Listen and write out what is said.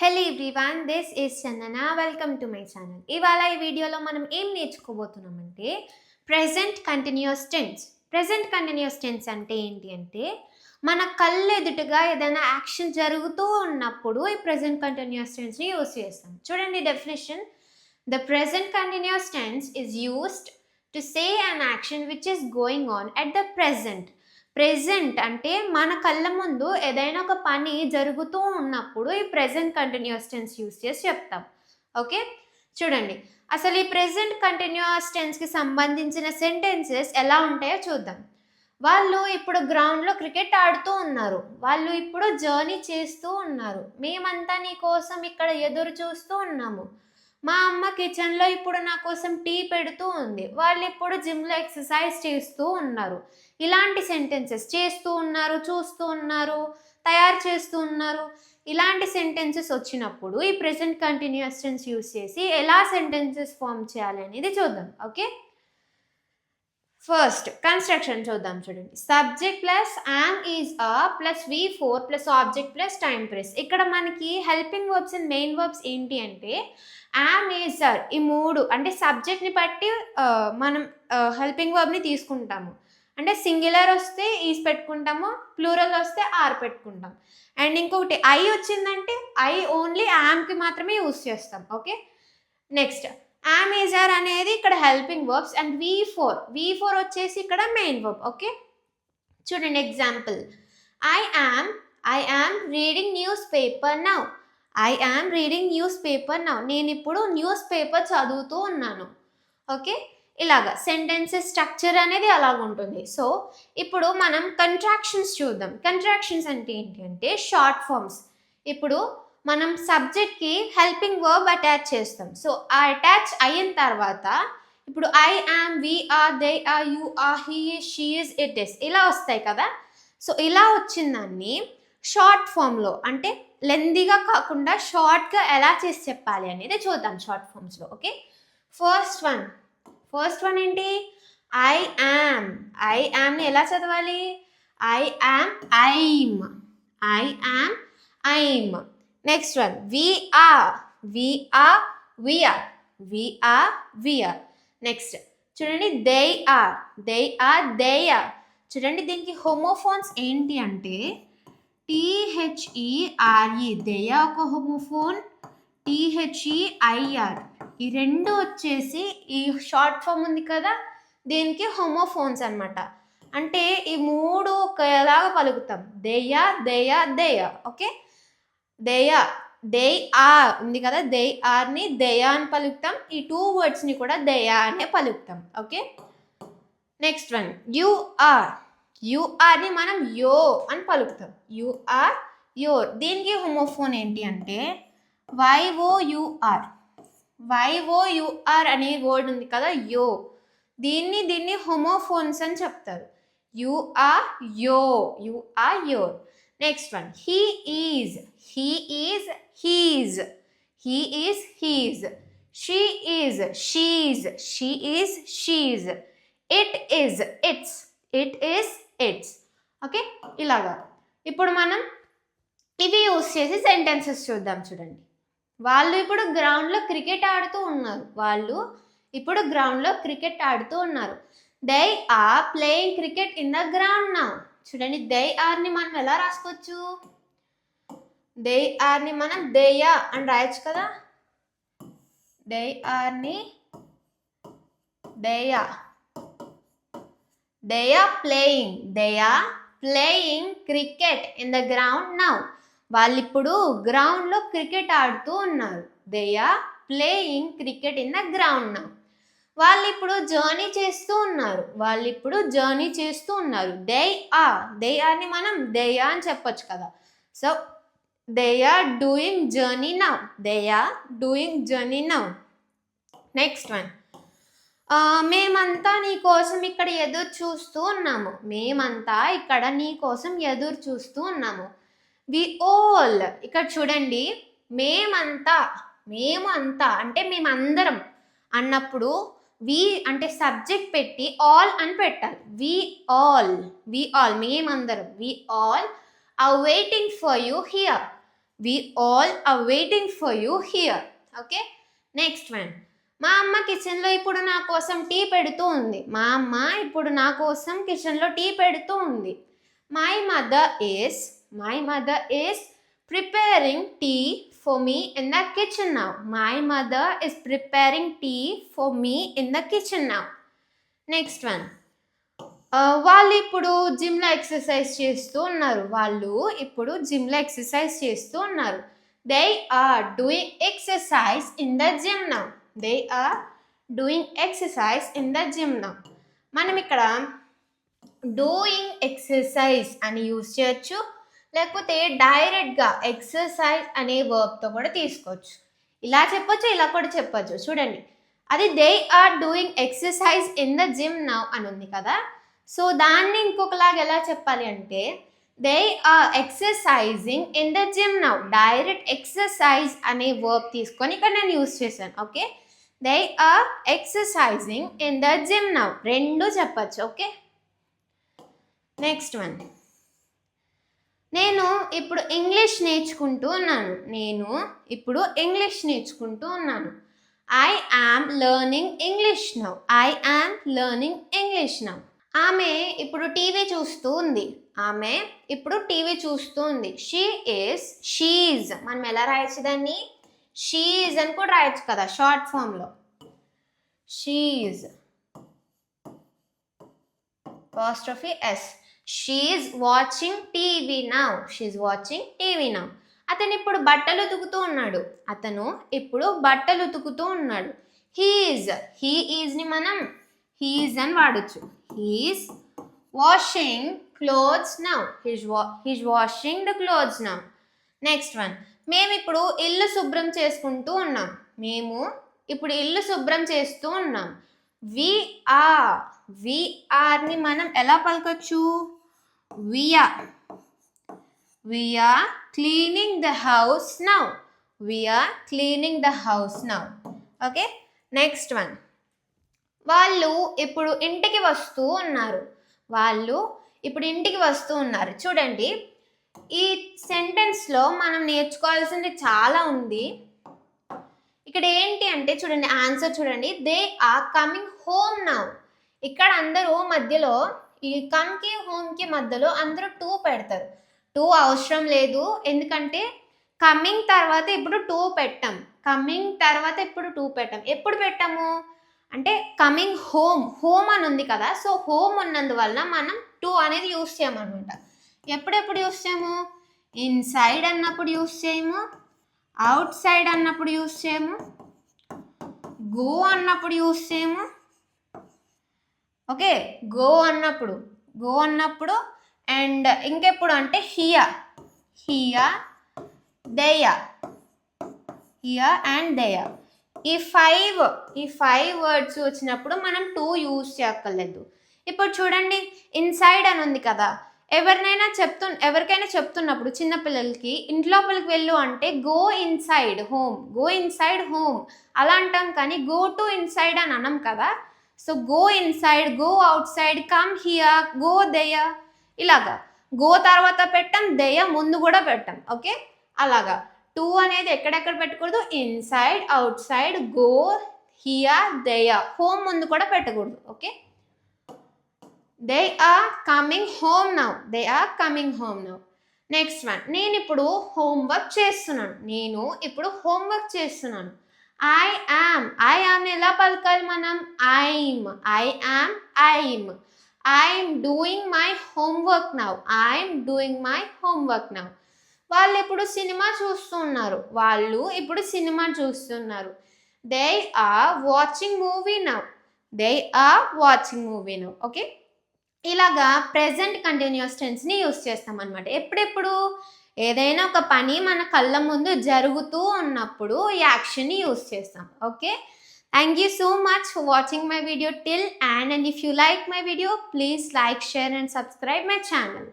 Hello everyone, this is Chandana. Welcome to my channel. ఇవాళ ఈ వీడియోలో మనం ఏం నేర్చుకోబోతున్నామంటే present continuous tense. Present continuous tense అంటే ఏంటి అంటే మన కళ్ళు ఎదుటగా ఏదైనా యాక్షన్ జరుగుతూ ఉన్నప్పుడు ఈ ప్రెజెంట్ కంటిన్యూస్ టెన్స్ని యూజ్ చేస్తాం. చూడండి definition. The present continuous tense is used to say an action which is going on at the present. Present అంటే మన కళ్ళ ముందు ఏదైనా ఒక పని జరుగుతూ ఉన్నప్పుడు ఈ ప్రెజెంట్ కంటిన్యూస్ టెన్స్ యూస్ చేసి చెప్తాం. ఓకే, చూడండి అసలు ఈ ప్రెజెంట్ కంటిన్యూస్ టెన్స్కి సంబంధించిన సెంటెన్సెస్ ఎలా ఉంటాయో చూద్దాం. వాళ్ళు ఇప్పుడు గ్రౌండ్లో క్రికెట్ ఆడుతూ ఉన్నారు. వాళ్ళు ఇప్పుడు జర్నీ చేస్తూ ఉన్నారు. మేమంతా నీ కోసం ఇక్కడ ఎదురు చూస్తూ ఉన్నాము. మా అమ్మ కిచెన్లో ఇప్పుడు నా కోసం టీ పెడుతూ ఉంది. వాళ్ళు ఇప్పుడు జిమ్లో ఎక్సర్సైజ్ చేస్తూ ఉన్నారు. ఇలాంటి సెంటెన్సెస్ చేస్తూ ఉన్నారు, చూస్తూ ఉన్నారు, తయారు చేస్తూ ఉన్నారు, ఇలాంటి సెంటెన్సెస్ వచ్చినప్పుడు ఈ ప్రెజెంట్ కంటిన్యూస్ టెన్స్ యూస్ చేసి ఎలా సెంటెన్సెస్ ఫామ్ చేయాలి అనేది చూద్దాం. ఓకే, ఫస్ట్ కన్స్ట్రక్షన్ చూద్దాం. చూడండి, subject plus am is a plus V4 plus object plus time press. ఇక్కడ మనకి helping verbs and main verbs ఏంటి అంటే యామ్ ఈజ్ ఆర్, ఈ మూడు అంటే సబ్జెక్ట్ని బట్టి మనం హెల్పింగ్ వర్బ్ని తీసుకుంటాము. అంటే సింగులర్ వస్తే ఈజ్ పెట్టుకుంటాము, ప్లూరల్ వస్తే ఆర్ పెట్టుకుంటాం. అండ్ ఇంకొకటి ఐ వచ్చిందంటే ఐ ఓన్లీ యామ్కి మాత్రమే యూస్ చేస్తాం. Okay, next am is are అనేది ఇక్కడ హెల్పింగ్ వర్బ్స్ అండ్ V4 వచ్చేసి ఇక్కడ మెయిన్ వర్బ్. ఓకే, చూడండి example. I am reading news paper now. I am reading news paper now. నేను ఇప్పుడు న్యూస్ పేపర్ చదువుతూ ఉన్నాను. ఓకే, ఇలాగా సెంటెన్సెస్ స్ట్రక్చర్ అనేది అలాగ ఉంటుంది. సో ఇప్పుడు మనం కంట్రాక్షన్స్ చూద్దాం. కంట్రాక్షన్స్ అంటే ఏంటి అంటే షార్ట్ ఫార్మ్స్. ఇప్పుడు మనం సబ్జెక్ట్కి హెల్పింగ్ వర్బ్ అటాచ్ చేస్తాం. సో ఆ అటాచ్ అయిన తర్వాత ఇప్పుడు I am, we are, they are, you are, he is, she is, it is ఇలా వస్తాయి కదా. సో ఇలా వచ్చిందాన్ని షార్ట్ ఫామ్లో అంటే లెందీగా కాకుండా షార్ట్గా ఎలా చేసి చెప్పాలి అనేది చూద్దాం షార్ట్ ఫామ్స్లో. ఓకే, ఫస్ట్ వన్ ఏంటి? ఐ యామ్ని ఎలా చదవాలి? I am, I'm. Next one we're. Next చూడండి దే ఆర్. చూడండి దీనికి హోమోఫోన్స్ ఏంటి అంటే THERE, దేయ ఒక హోమోఫోన్, THEIR ఈ రెండు వచ్చేసి ఈ షార్ట్ ఫామ్ ఉంది కదా దీనికి హోమోఫోన్స్ అనమాట. అంటే ఈ మూడు ఒకలాగా పలుకుతాం. దేయ. ఓకే, దే ఆర్ ఉంది కదా, దే ఆర్ని దయా అని పలుకుతాం. ఈ టూ వర్డ్స్ని కూడా దయా అనే పలుకుతాం. ఓకే, నెక్స్ట్ వన్ యుఆర్ని మనం యో అని పలుకుతాం. U, R. దీనికి హోమోఫోన్ ఏంటి అంటే YOUR అనే వర్డ్ ఉంది కదా యో, దీన్ని హోమోఫోన్స్ అని చెప్తారు. You're your. Next one he is, he's. She is, she's. It is, it's. Okay, ఇలాగా ఇప్పుడు మనం ఇవి యూస్ చేసి సెంటెన్సెస్ చూద్దాం. చూడండి, వాళ్ళు ఇప్పుడు గ్రౌండ్లో క్రికెట్ ఆడుతూ ఉన్నారు. They are playing cricket in the ground now. చూడండి దే ఆర్ని మనం ఎలా రాసుకోవచ్చు? దే ఆర్ని మనం దేయా అని రాయొచ్చు కదా. They Arni దేయా. They are playing cricket in the ground now. వాళ్ళు ఇప్పుడు గ్రౌండ్లో క్రికెట్ ఆడుతూ ఉన్నారు. They are playing cricket in the ground now. వాళ్ళు ఇప్పుడు జర్నీ చేస్తూ ఉన్నారు. They areని మనం దేయా అని చెప్పొచ్చు కదా. So they are doing journey now. Next one, మేమంతా నీ కోసం ఇక్కడ ఎదురు చూస్తూ ఉన్నాము. We all. ఇక్కడ చూడండి మేమంతా అంటే మేమందరం అన్నప్పుడు వి అంటే సబ్జెక్ట్ పెట్టి ఆల్ అని పెట్టాలి. వి ఆల్ మేమందరం. We all are waiting for you here. We all are waiting for you here. Okay, next one. మా అమ్మ కిచెన్లో ఇప్పుడు నా కోసం టీ పెడుతూ ఉంది. మా అమ్మ ఇప్పుడు నా కోసం కిచెన్లో టీ పెడుతూ ఉంది. My mother is preparing tea for me in the kitchen now. My mother is preparing tea for me in the kitchen now. Next one. వాళ్ళు ఇప్పుడు జిమ్లో ఎక్సర్సైజ్ చేస్తూ ఉన్నారు. They are doing exercise in the gym now. మనం ఇక్కడ doing exercise అని use చేయొచ్చు, లేకపోతే డైరెక్ట్గా ఎక్సర్సైజ్ అనే వర్బ్తో కూడా తీసుకోవచ్చు. ఇలా చెప్పొచ్చు, ఇలా కూడా చెప్పొచ్చు. చూడండి, అది they are doing exercise in the gym now అని ఉంది కదా. సో దాన్ని ఇంకొకలాగా ఎలా చెప్పాలి అంటే they are exercising in the gym now. Direct exercise అనే వర్బ్ తీసుకొని ఇక్కడ నేను యూజ్ చేశాను. Okay, they are exercising in the gym now, రెండు చెప్పచ్చు. Okay, next one. నేను ఇప్పుడు ఇంగ్లీష్ నేర్చుకుంటూ ఉన్నాను. I am learning English now. ఆమె ఇప్పుడు టీవీ చూస్తూ ఉంది. షీఈజ్ మనం ఎలా రాయొచ్చు దాన్ని? షీఈజ్ అని కూడా రాయొచ్చు కదా షార్ట్ ఫామ్లో. She is apostrophe s. She is watching TV now. అతను ఇప్పుడు బట్టలు ఉతుకుతూ ఉన్నాడు. he is ని మనం he is అని వాడచ్చు. he is washing clothes now. He's washing the clothes now. Next one. మేము ఇప్పుడు ఇల్లు శుభ్రం చేస్తూ ఉన్నాం. we are ని మనం ఎలా పలకొచ్చు? we are cleaning the house now. Okay, next one. వాళ్ళు ఇప్పుడు ఇంటికి వస్తూ ఉన్నారు. చూడండి, ఈ సెంటెన్స్లో మనం నేర్చుకోవాల్సింది చాలా ఉంది. ఇక్కడ ఏంటి అంటే చూడండి, ఆన్సర్ చూడండి, they are coming home now. ఇక్కడ అందరూ మధ్యలో ఈ కమ్కి హోమ్కి మధ్యలో అందరూ 2 పెడతారు. 2 అవసరం లేదు, ఎందుకంటే కమింగ్ తర్వాత ఇప్పుడు 2 పెట్టాం. ఎప్పుడు పెట్టాము అంటే కమింగ్ హోమ్ అని ఉంది కదా. సో హోమ్ ఉన్నందువల్ల మనం 2 అనేది యూస్ చేయమన్నమాట. ఎప్పుడెప్పుడు యూస్ చేయము? ఇన్సైడ్ అన్నప్పుడు యూస్ చేయము, అవుట్ సైడ్ అన్నప్పుడు యూస్ చేయము, గో అన్నప్పుడు యూస్ చేయము. ఓకే, గో అన్నప్పుడు అండ్ ఇంకెప్పుడు అంటే హియర్ అండ్ దేయర్. ఈ 5 వర్డ్స్ వచ్చినప్పుడు మనం 2 యూజ్ చేయక్కర్లేదు. ఇప్పుడు చూడండి, ఇన్సైడ్ అని ఉంది కదా. ఎవరికైనా చెప్తున్నప్పుడు చిన్నపిల్లలకి ఇంట్లోపలికి వెళ్ళు అంటే గో ఇన్సైడ్ హోమ్ అలా అంటాం, కానీ గో టు ఇన్సైడ్ అని అనం కదా. So go inside, go out side, come here, go there, ఇలాగా గో తర్వాత పెట్టాం, దేయర్ ముందు కూడా పెట్టాం. ఓకే, అలాగా 2 అనేది ఎక్కడెక్కడ పెట్టకూడదు? Inside, out side, go, here, there. Home ముందు కూడా పెట్టకూడదు. Okay, they are coming home now. Next one. నేను ఇప్పుడు హోంవర్క్ చేస్తున్నాను. ఐ యామ్ ఎలా పలకాలి మనం? I'm doing my homework now. వాళ్ళు ఇప్పుడు సినిమా చూస్తున్నారు. They are watching movie now. Okay, ఇలాగా ప్రెజెంట్ కంటిన్యూస్ టెన్స్ని యూస్ చేస్తాం అనమాట. ఎప్పుడెప్పుడు ఏదైనా ఒక పని మన కళ్ళ ముందు జరుగుతూ ఉన్నప్పుడు ఈ యాక్షన్ని యూస్ చేస్తాం. Okay, thank you so much for watching my video till and if you like my video, please like, share and subscribe my channel.